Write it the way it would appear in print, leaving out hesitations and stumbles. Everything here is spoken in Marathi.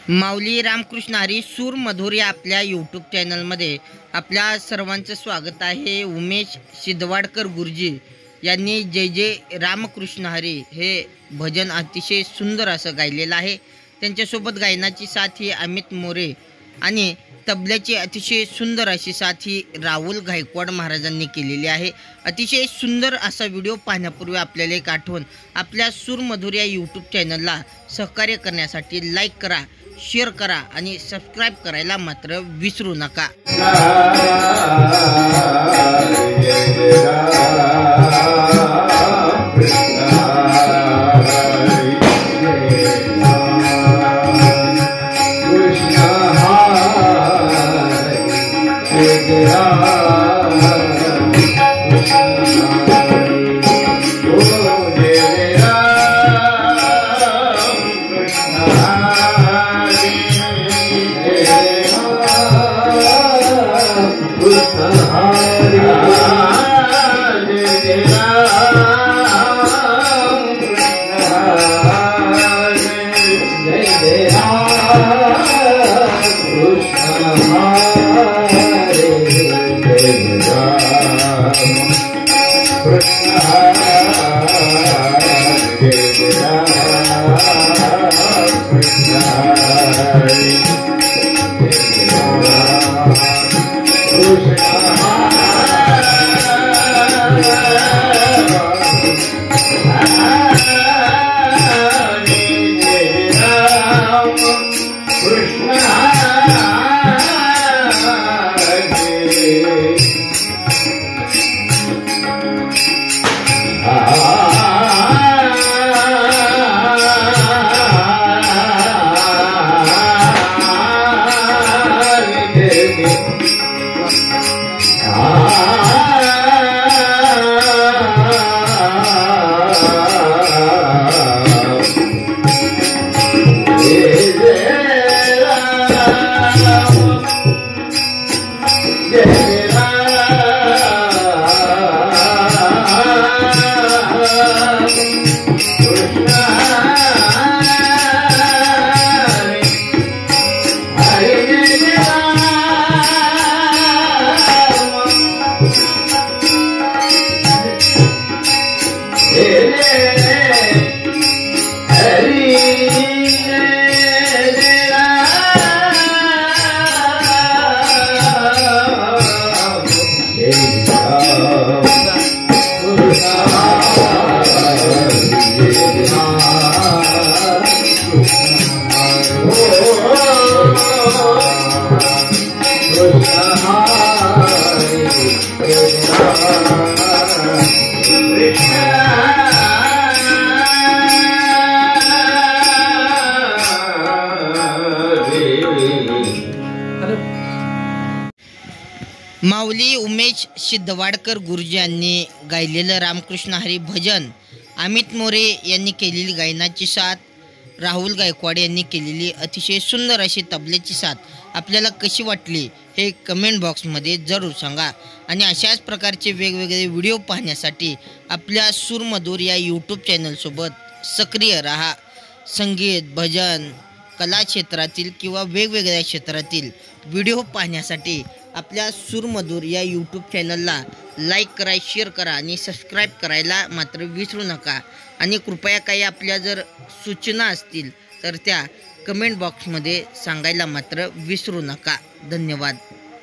माऊली रामकृष्ण हरी सूर मधुर या आपल्या यूट्यूब चॅनलमध्ये आपल्या सर्वांचं स्वागत आहे। उमेश सिद्धवाडकर गुरुजी यांनी जय जय रामकृष्ण हरी हे भजन अतिशय सुंदर असं गायलेलं आहे। त्यांच्यासोबत गायनाची साथ ही अमित मोरे आणि तबल्याची अतिशय सुंदर अशी साथ ही राहुल गायकवाड महाराजांनी केलेली आहे। अतिशय सुंदर असा व्हिडिओ पाहण्यापूर्वी आपल्याला एक आठवण, आपल्या सूर मधुर या यूट्यूब चॅनलला सहकार्य करण्यासाठी लाईक करा, शेअर करा आणि सबस्क्राइब करायला मात्र विसरू नका। माऊली उमेश सिद्धवाडकर गुरुजी यांनी गायलेलं रामकृष्ण हरी भजन, अमित मोरे यांनी केलेली गायनाची साथ, राहुल गायकवाड यांनी केलेली अतिशय सुंदर अशी तबल्याची साथ आपल्याला कशी वाटली हे कमेंट बॉक्समध्ये जरूर सांगा। आणि अशाच प्रकारचे वेगवेगळे व्हिडिओ पाहण्यासाठी आपल्या सूर मधुर या यूट्यूब चॅनलसोबत सक्रिय राहा। संगीत, भजन, कला क्षेत्रातील किंवा वेगवेगळ्या क्षेत्रातील व्हिडिओ पाहण्यासाठी आपल्या सूर मधुर या यूट्यूब चॅनलला लाईक करा, शेअर करा आणि सबस्क्राइब करायला मात्र विसरू नका। आणि कृपया काही आपल्या जर सूचना असतील तर त्या कमेंट बॉक्समध्ये सांगायला मात्र विसरू नका। धन्यवाद।